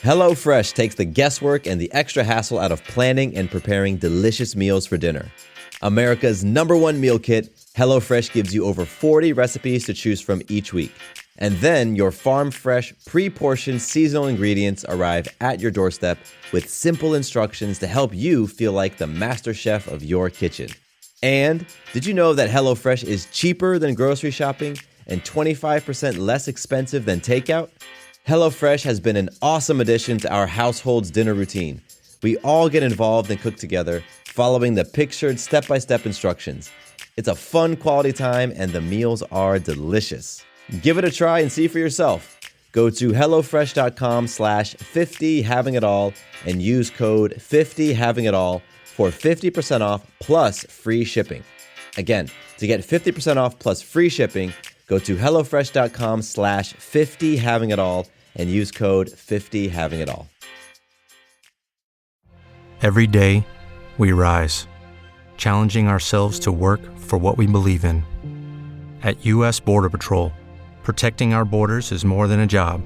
HelloFresh takes the guesswork and the extra hassle out of planning and preparing delicious meals for dinner. America's #1 meal kit, HelloFresh gives you over 40 recipes to choose from each week. And then your farm-fresh, pre-portioned seasonal ingredients arrive at your doorstep with simple instructions to help you feel like the master chef of your kitchen. And did you know that HelloFresh is cheaper than grocery shopping and 25% less expensive than takeout? HelloFresh has been an awesome addition to our household's dinner routine. We all get involved and cook together, following the pictured step-by-step instructions. It's a fun quality time and the meals are delicious. Give it a try and see for yourself. Go to HelloFresh.com/50havingitall and use code 50havingitall for 50% off plus free shipping. Again, to get 50% off plus free shipping, go to HelloFresh.com/50havingitall and use code 50havingitall. Every day, we rise, challenging ourselves to work for what we believe in. At U.S. Border Patrol, protecting our borders is more than a job.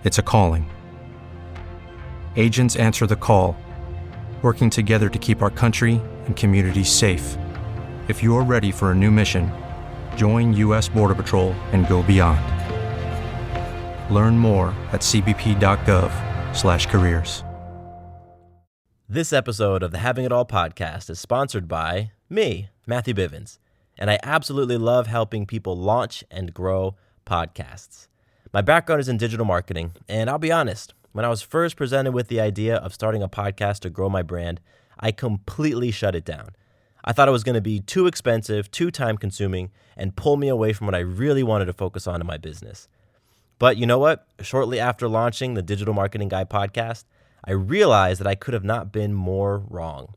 It's a calling. Agents answer the call, working together to keep our country and communities safe. If you're ready for a new mission, join U.S. Border Patrol and go beyond. Learn more at cbp.gov/careers. This episode of the Having It All podcast is sponsored by me, Matthew Bivens, and I absolutely love helping people launch and grow podcasts. My background is in digital marketing, and I'll be honest, when I was first presented with the idea of starting a podcast to grow my brand, I completely shut it down. I thought it was going to be too expensive, too time-consuming, and pull me away from what I really wanted to focus on in my business. But you know what? Shortly after launching the Digital Marketing Guy podcast, I realized that I could have not been more wrong.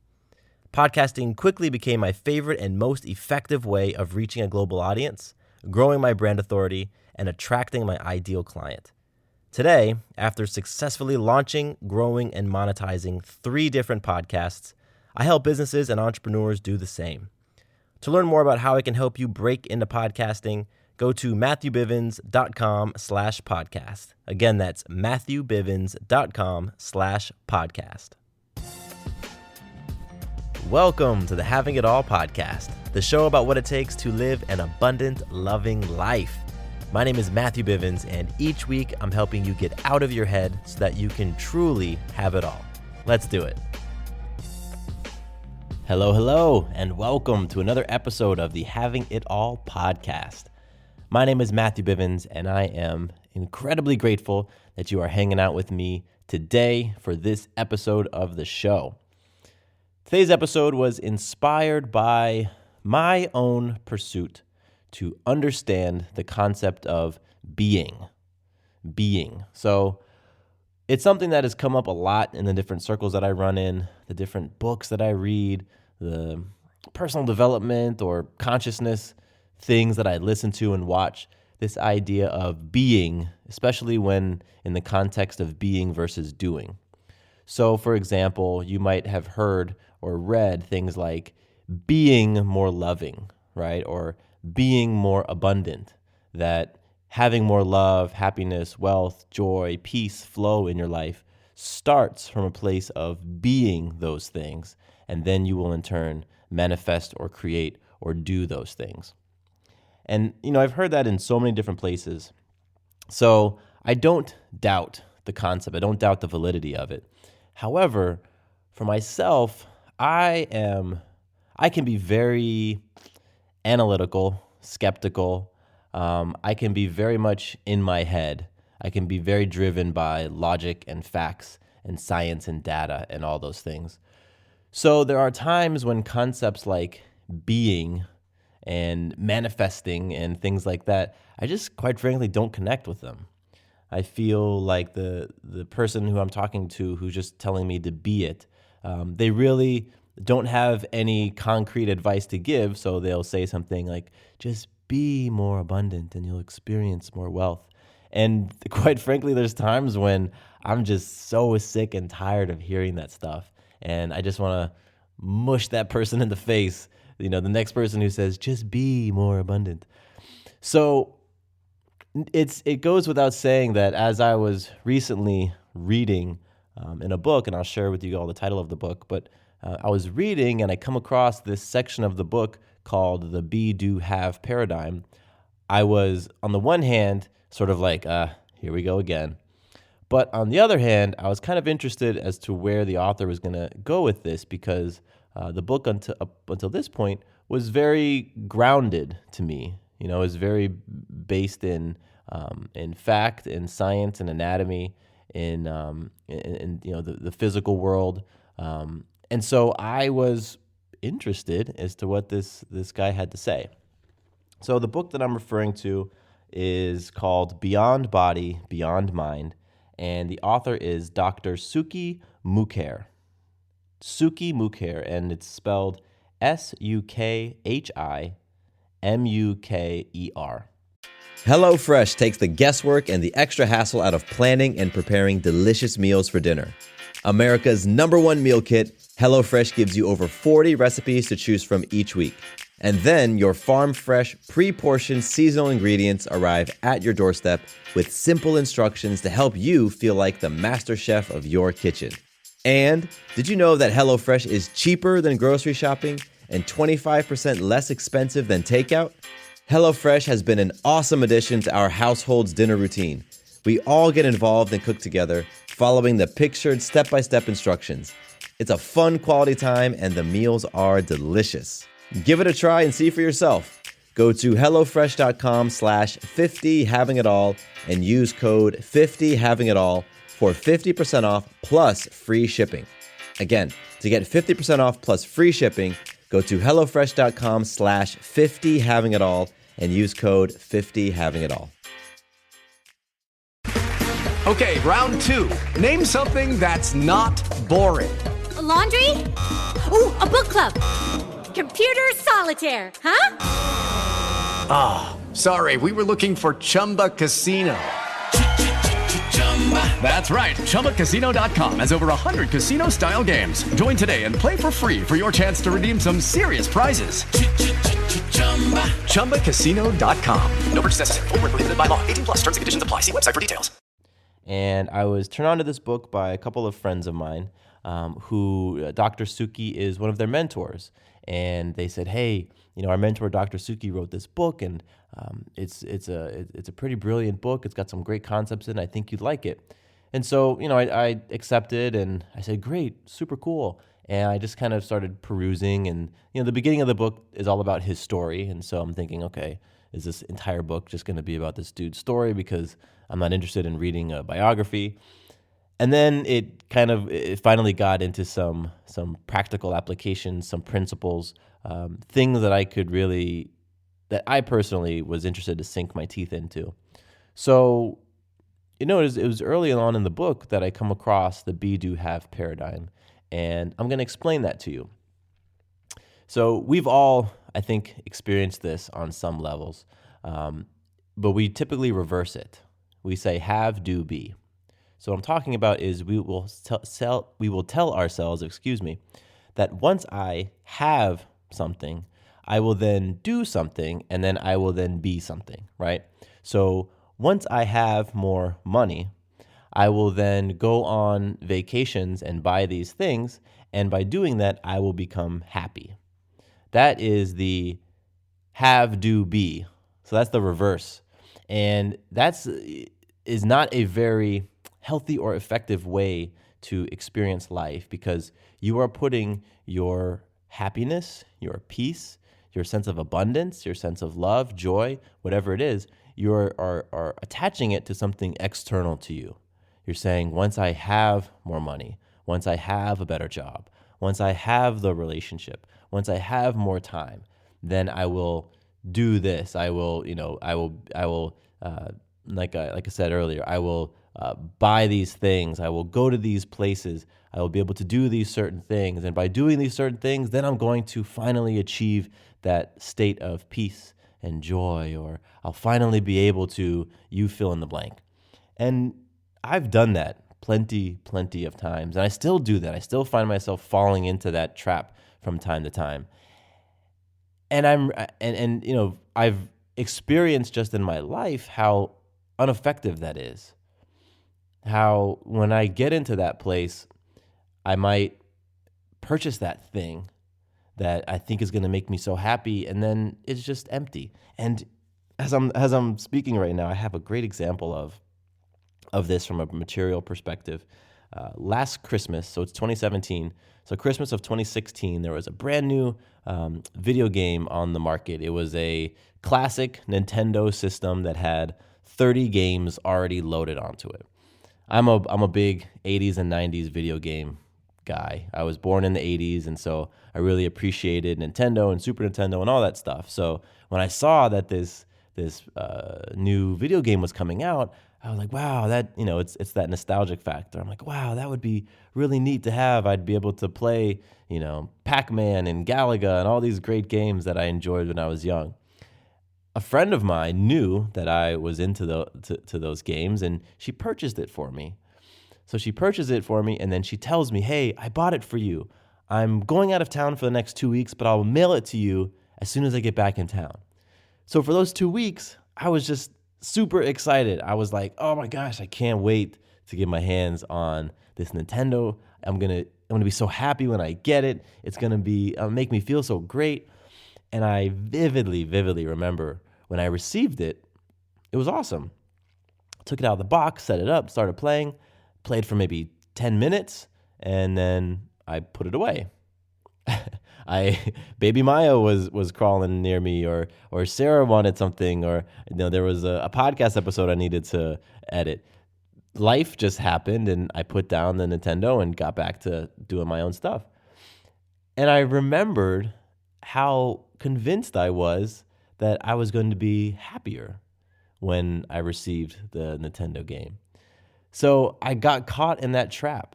Podcasting quickly became my favorite and most effective way of reaching a global audience, growing my brand authority, and attracting my ideal client. Today, after successfully launching, growing, and monetizing 3 different podcasts, I help businesses and entrepreneurs do the same. To learn more about how I can help you break into podcasting, go to matthewbivens.com/podcast. Again, that's matthewbivens.com/podcast. Welcome to the Having It All podcast, the show about what it takes to live an abundant, loving life. My name is Matthew Bivens, and each week I'm helping you get out of your head so that you can truly have it all. Let's do it. Hello, and welcome to another episode of the Having It All podcast. My name is Matthew Bivens, and I am incredibly grateful that you are hanging out with me today for this episode of the show. Today's episode was inspired by my own pursuit to understand the concept of being. So it's something that has come up a lot in the different circles that I run in, the different books that I read, the personal development or consciousness things that I listen to and watch, this idea of being, especially when in the context of being versus doing. So, for example, you might have heard or read things like being more loving, right? Or being more abundant, that having more love, happiness, wealth, joy, peace flow in your life starts from a place of being those things, and then you will in turn manifest or create or do those things. And, I've heard that in so many different places. So I don't doubt the concept. I don't doubt the validity of it. However, for myself, I can be very analytical, skeptical. I can be very much in my head. I can be very driven by logic and facts and science and data and all those things. So there are times when concepts like being and manifesting and things like that, I just quite frankly don't connect with them. I feel like the person who I'm talking to who's just telling me to be it, they really don't have any concrete advice to give, so they'll say something like, just be more abundant and you'll experience more wealth. And quite frankly, there's times when I'm just so sick and tired of hearing that stuff, and I just want to mush that person in the face. The next person who says, just be more abundant. So it goes without saying that as I was recently reading in a book, and I'll share with you all the title of the book, but I was reading and I come across this section of the book called the Be, Do, Have paradigm. I was, on the one hand, sort of like, here we go again. But on the other hand, I was kind of interested as to where the author was going to go with this, because the book up until this point was very grounded to me. You know, it was very based in fact, in science, and anatomy, in the physical world, and so I was interested as to what this guy had to say. So the book that I'm referring to is called Beyond Body, Beyond Mind, and the author is Dr. Sukhi Muker. Sukhi Muker, and it's spelled SUKHIMUKER. HelloFresh takes the guesswork and the extra hassle out of planning and preparing delicious meals for dinner. America's #1 meal kit, HelloFresh gives you over 40 recipes to choose from each week. And then your farm-fresh, pre-portioned seasonal ingredients arrive at your doorstep with simple instructions to help you feel like the master chef of your kitchen. And did you know that HelloFresh is cheaper than grocery shopping and 25% less expensive than takeout? HelloFresh has been an awesome addition to our household's dinner routine. We all get involved and cook together, following the pictured step-by-step instructions. It's a fun quality time, and the meals are delicious. Give it a try and see for yourself. Go to HelloFresh.com/50havingitall and use code 50havingitall for 50% off plus free shipping. Again, to get 50% off plus free shipping, go to HelloFresh.com/50havingitall and use code 50havingitall. Okay, round 2. Name something that's not boring. A laundry? Ooh, a book club. Computer solitaire, huh? Sorry, we were looking for Chumba Casino. That's right. ChumbaCasino.com has over 100 casino-style games. Join today and play for free for your chance to redeem some serious prizes. ChumbaCasino.com. No purchase necessary. Void where prohibited by law. 18 plus. Terms and conditions apply. See website for details. And I was turned on to this book by a couple of friends of mine who Dr. Sukhi is one of their mentors. And they said, hey, our mentor, Dr. Sukhi, wrote this book, and it's a pretty brilliant book. It's got some great concepts in it. I think you'd like it. And so, I accepted, and I said, great, super cool. And I just kind of started perusing, and, the beginning of the book is all about his story. And so I'm thinking, okay, is this entire book just going to be about this dude's story? Because I'm not interested in reading a biography. And then it finally got into some practical applications, some principles, things that I personally was interested to sink my teeth into. So, it was early on in the book that I come across the Be, Do, Have paradigm, and I'm going to explain that to you. So we've all, I think, experienced this on some levels, but we typically reverse it. We say have, do, be. So what I'm talking about is we will tell ourselves, that once I have something, I will then do something, and then I will then be something, right? So once I have more money, I will then go on vacations and buy these things, and by doing that, I will become happy. That is the have, do, be. So that's the reverse. And is not a very healthy or effective way to experience life, because you are putting your happiness, your peace, your sense of abundance, your sense of love, joy, whatever it is, you are attaching it to something external to you. You're saying, once I have more money, once I have a better job, once I have the relationship, once I have more time, then I will do this. I will, like I said earlier, I will buy these things. I will go to these places. I will be able to do these certain things. And by doing these certain things, then I'm going to finally achieve that state of peace and joy, or I'll finally be able to, you fill in the blank. And I've done that plenty of times. And I still do that. I still find myself falling into that trap from time to time. And I've experienced just in my life how ineffective that is. how when I get into that place, I might purchase that thing that I think is going to make me so happy, and then it's just empty. And as I'm speaking right now, I have a great example of this from a material perspective. Last Christmas, so it's 2017. So Christmas of 2016, there was a brand new video game on the market. It was a classic Nintendo system that had 30 games already loaded onto it. I'm a big 80s and 90s video game guy. I was born in the 80s, and so I really appreciated Nintendo and Super Nintendo and all that stuff. So when I saw that this new video game was coming out, I was like, wow, that, it's that nostalgic factor. I'm like, wow, that would be really neat to have. I'd be able to play, Pac-Man and Galaga and all these great games that I enjoyed when I was young. A friend of mine knew that I was into to those games, and she purchased it for me. So she purchased it for me, and then she tells me, hey, I bought it for you. I'm going out of town for the next 2 weeks, but I'll mail it to you as soon as I get back in town. So for those 2 weeks, I was just super excited. I was like, oh my gosh, I can't wait to get my hands on this Nintendo. I'm gonna be so happy when I get it. It's gonna make me feel so great. And I vividly remember when I received it, it was awesome. Took it out of the box, set it up, started played for maybe 10 minutes, and then I put it away. Baby Maya was crawling near me, or Sarah wanted something, or there was a podcast episode I needed to edit. Life just happened, and I put down the Nintendo and got back to doing my own stuff. And I remembered how convinced I was that I was going to be happier when I received the Nintendo game. So I got caught in that trap.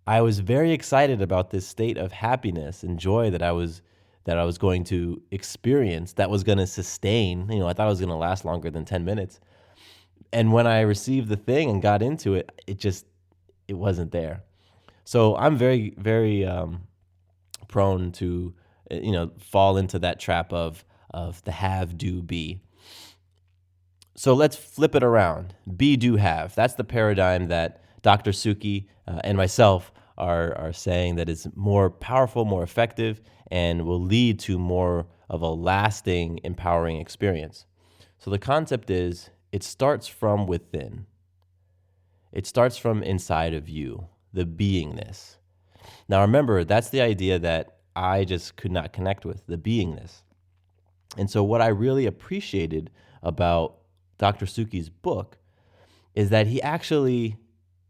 I was very excited about this state of happiness and joy that I was going to experience, that was going to sustain. I thought it was going to last longer than 10 minutes. And when I received the thing and got into it, it wasn't there. So I'm very, very prone to, fall into that trap of the have, do, be. So let's flip it around. Be, do, have. That's the paradigm that Dr. Sukhi and myself are saying that is more powerful, more effective, and will lead to more of a lasting, empowering experience. So the concept is, it starts from within. It starts from inside of you, the beingness. Now remember, that's the idea that I just could not connect with, the beingness. And so what I really appreciated about Dr. Sukhi's book is that he actually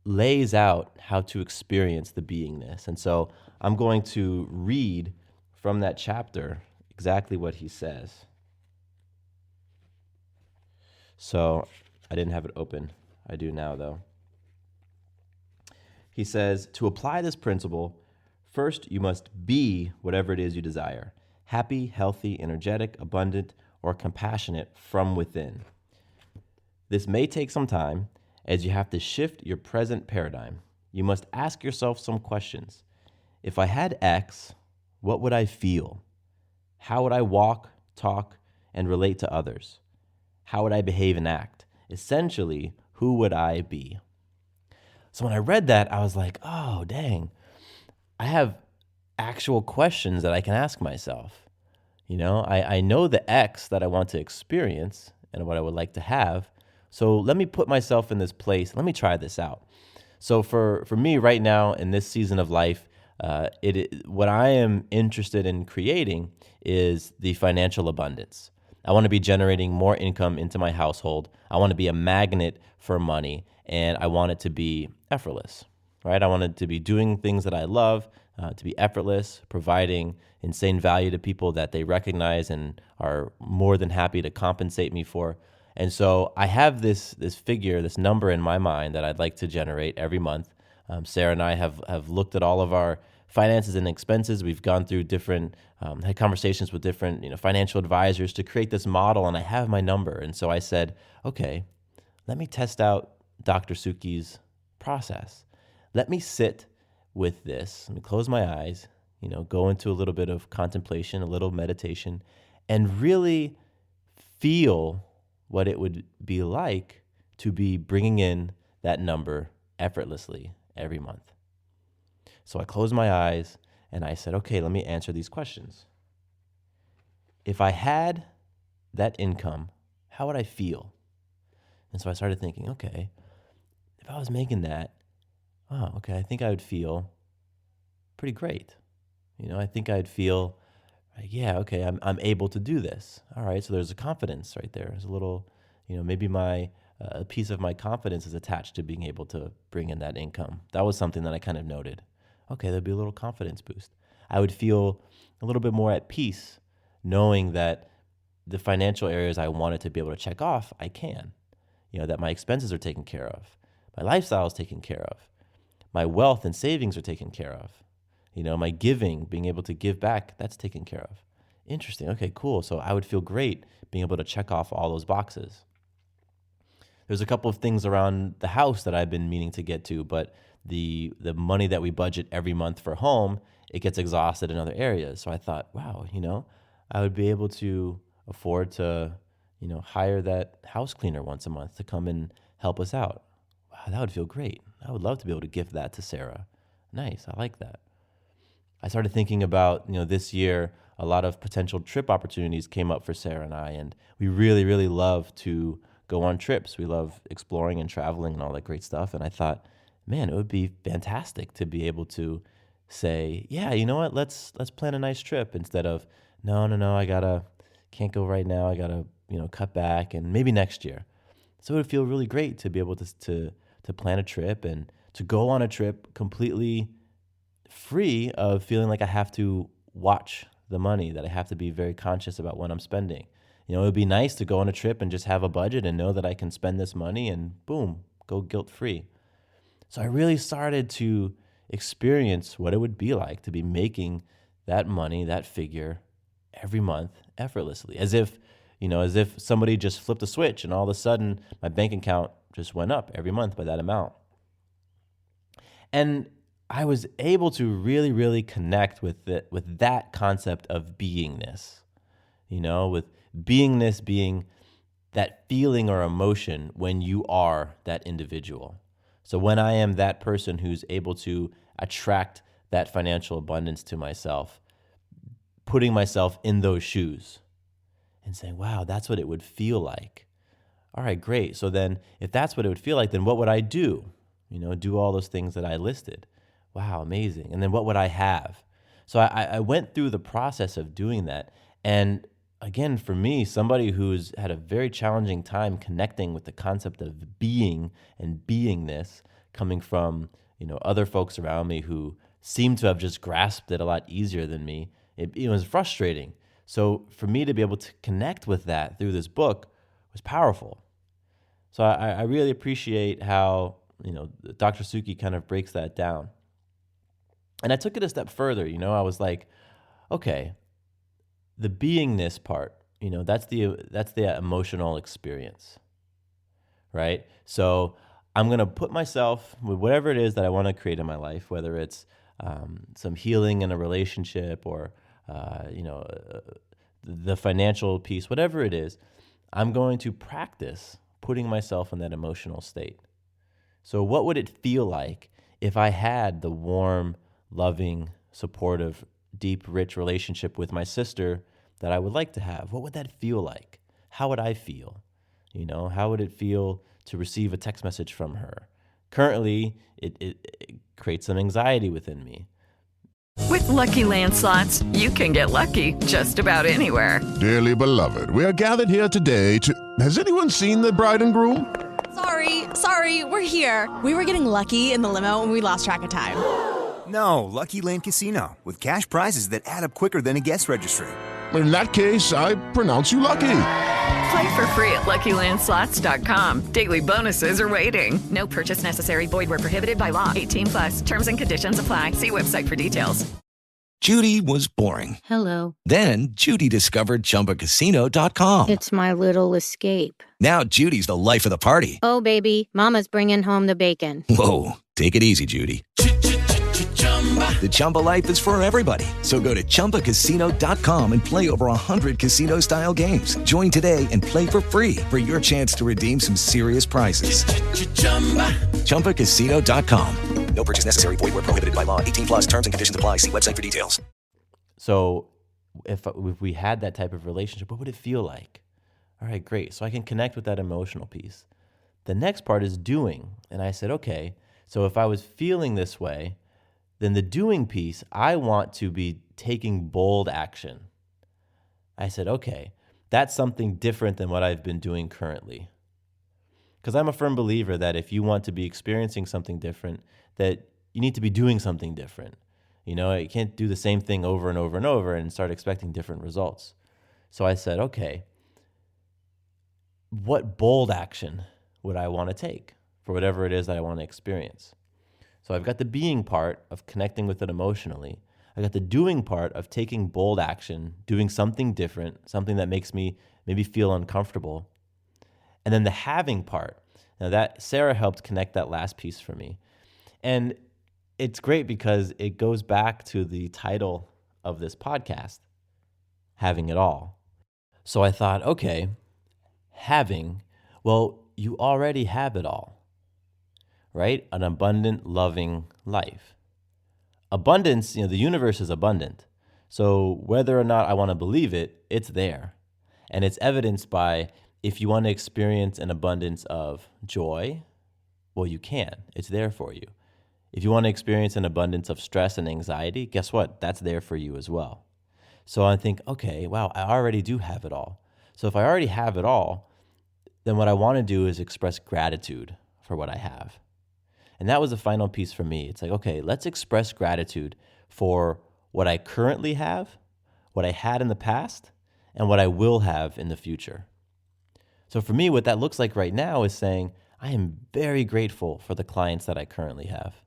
lays out how to experience the beingness. And so I'm going to read from that chapter exactly what he says. So I didn't have it open. I do now, though. He says, to apply this principle, first you must be whatever it is you desire: happy, healthy, energetic, abundant, or compassionate from within. This may take some time, as you have to shift your present paradigm. You must ask yourself some questions. If I had X, what would I feel? How would I walk, talk, and relate to others? How would I behave and act? Essentially, who would I be? So when I read that, I was like, oh, dang. I have actual questions that I can ask myself. I know the X that I want to experience and what I would like to have. So let me put myself in this place. Let me try this out. So for me right now in this season of life, what I am interested in creating is the financial abundance. I want to be generating more income into my household. I want to be a magnet for money, and I want it to be effortless, right? I want it to be doing things that I love, to be effortless, providing insane value to people that they recognize and are more than happy to compensate me for. And so I have this figure, this number in my mind that I'd like to generate every month. Sarah and I have looked at all of our finances and expenses. We've gone through different, had conversations with different financial advisors to create this model, and I have my number. And so I said, okay, let me test out Dr. Sukhi's process. Let me sit with this. Let me close my eyes, go into a little bit of contemplation, a little meditation, and really feel what it would be like to be bringing in that number effortlessly every month. So I closed my eyes and I said, okay, let me answer these questions. If I had that income, how would I feel? And so I started thinking, okay, if I was making that, oh, okay, I think I would feel pretty great. I think I'd feel like, yeah, okay, I'm able to do this. All right, so there's a confidence right there. There's a little, maybe a piece of my confidence is attached to being able to bring in that income. That was something that I kind of noted. Okay, there'd be a little confidence boost. I would feel a little bit more at peace knowing that the financial areas I wanted to be able to check off, I can. That my expenses are taken care of. My lifestyle is taken care of. My wealth and savings are taken care of. My giving, being able to give back, that's taken care of. Interesting. Okay, cool. So I would feel great being able to check off all those boxes. There's a couple of things around the house that I've been meaning to get to, but the money that we budget every month for home, it gets exhausted in other areas. So I thought, wow, I would be able to afford to, hire that house cleaner once a month to come and help us out. Wow, that would feel great. I would love to be able to gift that to Sarah. Nice, I like that. I started thinking about, this year, a lot of potential trip opportunities came up for Sarah and I, and we really, really love to go on trips. We love exploring and traveling and all that great stuff. And I thought, man, it would be fantastic to be able to say, yeah, you know what, let's plan a nice trip instead of, no, can't go right now. I gotta, cut back and maybe next year. So it would feel really great to be able to plan a trip and to go on a trip completely free of feeling like I have to watch the money, that I have to be very conscious about when I'm spending. It would be nice to go on a trip and just have a budget and know that I can spend this money and boom, go guilt-free. So I really started to experience what it would be like to be making that money, that figure, every month effortlessly, as if somebody just flipped a switch and all of a sudden my bank account just went up every month by that amount. And I was able to really, really connect with that concept of beingness, with beingness being that feeling or emotion when you are that individual. So when I am that person who's able to attract that financial abundance to myself, putting myself in those shoes and saying, wow, that's what it would feel like. All right, great. So then if that's what it would feel like, then what would I do? Do all those things that I listed. Wow, amazing. And then what would I have? So I went through the process of doing that. And again, for me, somebody who's had a very challenging time connecting with the concept of being and beingness, coming from, other folks around me who seem to have just grasped it a lot easier than me, it was frustrating. So for me to be able to connect with that through this book was powerful. So I really appreciate how, Dr. Sukhi kind of breaks that down. And I took it a step further. I was like, okay, the beingness part, that's the emotional experience, right? So I'm going to put myself with whatever it is that I want to create in my life, whether it's some healing in a relationship or, the financial piece, whatever it is, I'm going to practice putting myself in that emotional state. So what would it feel like if I had the warm, loving, supportive, deep, rich relationship with my sister that I would like to have? What would that feel like? How would I feel? How would it feel to receive a text message from her? Currently, it creates some anxiety within me. With Lucky Land Slots, you can get lucky just about anywhere. Dearly beloved, we are gathered here today to... Has anyone seen the bride and groom? Sorry, we're here. We were getting lucky in the limo and we lost track of time. No, Lucky Land Casino, with cash prizes that add up quicker than a guest registry. In that case, I pronounce you lucky. Play for free at LuckyLandSlots.com. Daily bonuses are waiting. No purchase necessary. Void where prohibited by law. 18+. Terms and conditions apply. See website for details. Judy was boring. Hello. Then Judy discovered ChumbaCasino.com. It's my little escape. Now Judy's the life of the party. Oh, baby, mama's bringing home the bacon. Whoa, take it easy, Judy. The Chumba life is for everybody. So go to ChumbaCasino.com and play over 100 casino-style games. Join today and play for free for your chance to redeem some serious prizes. ChumbaCasino.com. No purchase necessary. Void where prohibited by law. 18 plus terms and conditions apply. See website for details. So if we had that type of relationship, what would it feel like? All right, great. So I can connect with that emotional piece. The next part is doing. And I said, okay, so if I was feeling this way, then the doing piece, I want to be taking bold action. I said, okay, that's something different than what I've been doing currently. Because I'm a firm believer that if you want to be experiencing something different, that you need to be doing something different. You know, you can't do the same thing over and over and over and start expecting different results. So I said, okay, what bold action would I want to take for whatever it is that I want to experience? So I've got the being part of connecting with it emotionally. I got the doing part of taking bold action, doing something different, something that makes me maybe feel uncomfortable. And then the having part. Now that Sarah helped connect that last piece for me. And it's great because it goes back to the title of this podcast, Having It All. So I thought, okay, having, well, you already have it all, right? An abundant, loving life. Abundance, the universe is abundant. So whether or not I want to believe it, it's there. And it's evidenced by if you want to experience an abundance of joy, well, you can. It's there for you. If you want to experience an abundance of stress and anxiety, guess what? That's there for you as well. So I think, okay, wow, I already do have it all. So if I already have it all, then what I want to do is express gratitude for what I have. And that was the final piece for me. It's like, okay, let's express gratitude for what I currently have, what I had in the past, and what I will have in the future. So for me, what that looks like right now is saying, I am very grateful for the clients that I currently have.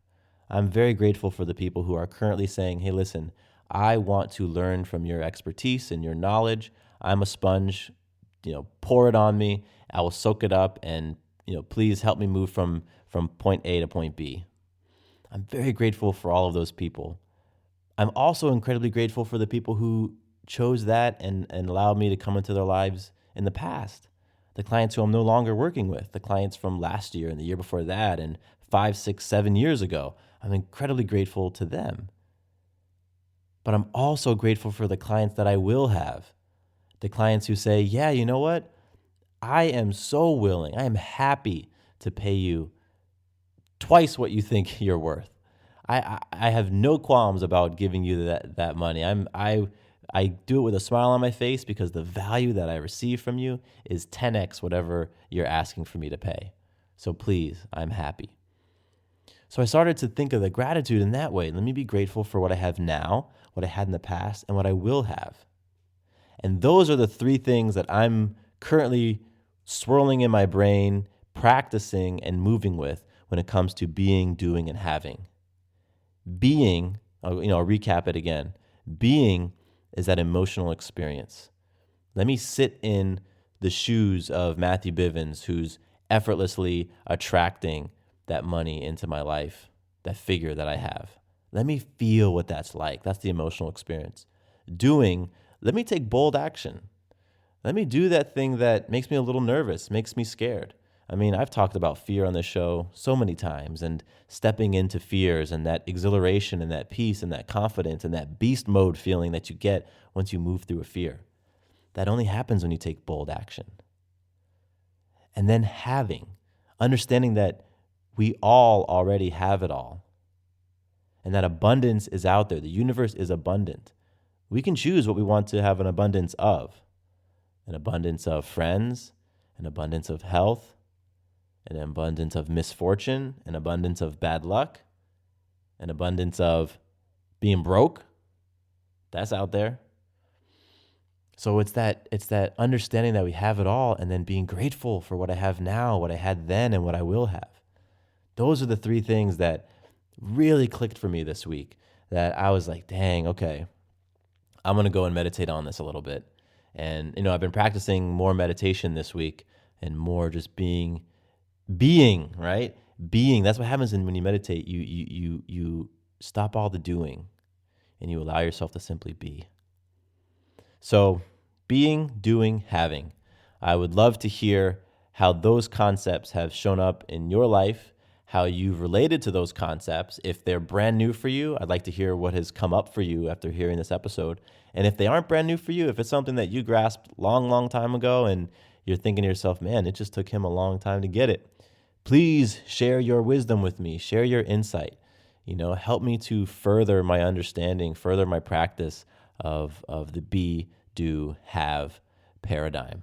I'm very grateful for the people who are currently saying, hey, listen, I want to learn from your expertise and your knowledge. I'm a sponge, pour it on me. I will soak it up and, please help me move from point A to point B. I'm very grateful for all of those people. I'm also incredibly grateful for the people who chose that and allowed me to come into their lives in the past. The clients who I'm no longer working with, the clients from last year and the year before that and 5, 6, 7 years ago. I'm incredibly grateful to them. But I'm also grateful for the clients that I will have. The clients who say, yeah, you know what? I am so willing. I am happy to pay you twice what you think you're worth. I have no qualms about giving you that money. I do it with a smile on my face because the value that I receive from you is 10x whatever you're asking for me to pay. So please, I'm happy. So I started to think of the gratitude in that way. Let me be grateful for what I have now, what I had in the past, and what I will have. And those are the three things that I'm currently swirling in my brain, practicing and moving with when it comes to being, doing, and having. Being, I'll recap it again. Being is that emotional experience. Let me sit in the shoes of Matthew Bivens, who's effortlessly attracting that money into my life, that figure that I have. Let me feel what that's like. That's the emotional experience. Doing, let me take bold action. Let me do that thing that makes me a little nervous, makes me scared. I mean, I've talked about fear on this show so many times and stepping into fears and that exhilaration and that peace and that confidence and that beast mode feeling that you get once you move through a fear. That only happens when you take bold action. And then understanding that we all already have it all. And that abundance is out there. The universe is abundant. We can choose what we want to have an abundance of. An abundance of friends, an abundance of health, an abundance of misfortune, an abundance of bad luck, an abundance of being broke. That's out there. So it's that understanding that we have it all and then being grateful for what I have now, what I had then, and what I will have. Those are the three things that really clicked for me this week, that I was like, dang, okay, I'm going to go and meditate on this a little bit. And, I've been practicing more meditation this week and more just being, right? Being, that's what happens when you meditate. You stop all the doing and you allow yourself to simply be. So being, doing, having. I would love to hear how those concepts have shown up in your life, how you've related to those concepts. If they're brand new for you, I'd like to hear what has come up for you after hearing this episode. And if they aren't brand new for you, if it's something that you grasped long time ago and you're thinking to yourself, man, it just took him a long time to get it, please share your wisdom with me, share your insight. Help me to further my understanding, further my practice of the be, do, have paradigm.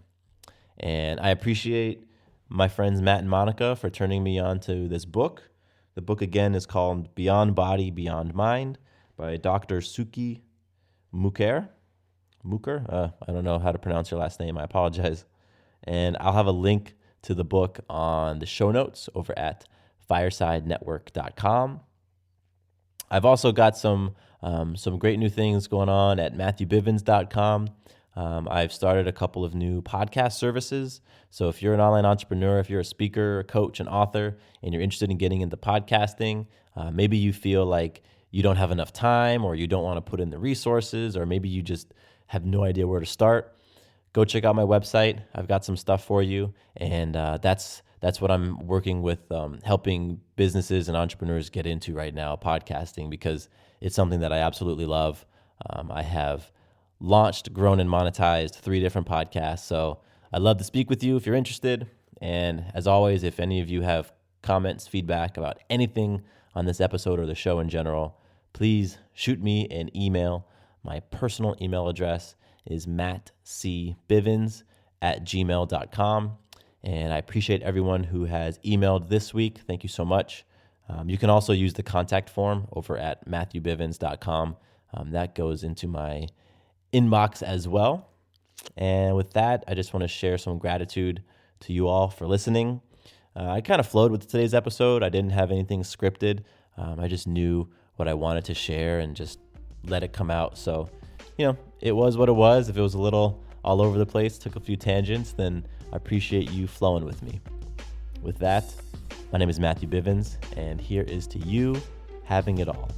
And I appreciate my friends Matt and Monica for turning me on to this book. The book, again, is called Beyond Body, Beyond Mind by Dr. Sukhi Muker. I don't know how to pronounce your last name. I apologize. And I'll have a link to the book on the show notes over at firesidenetwork.com. I've also got some great new things going on at matthewbivens.com. I've started a couple of new podcast services. So if you're an online entrepreneur, if you're a speaker, a coach, an author, and you're interested in getting into podcasting, maybe you feel like you don't have enough time or you don't want to put in the resources, or maybe you just have no idea where to start, go check out my website. I've got some stuff for you. And that's what I'm working with, helping businesses and entrepreneurs get into right now, podcasting, because it's something that I absolutely love. I have launched, grown, and monetized 3 different podcasts. So I'd love to speak with you if you're interested. And as always, if any of you have comments, feedback about anything on this episode or the show in general, please shoot me an email. My personal email address is mattcbivens@gmail.com. And I appreciate everyone who has emailed this week. Thank you so much. You can also use the contact form over at matthewbivens.com. That goes into my inbox as well. And with that, I just want to share some gratitude to you all for listening. I kind of flowed with today's episode. I didn't have anything scripted. I just knew what I wanted to share and just let it come out. So, it was what it was. If it was a little all over the place, took a few tangents, then I appreciate you flowing with me. With that, my name is Matthew Bivens, and here is to you having it all.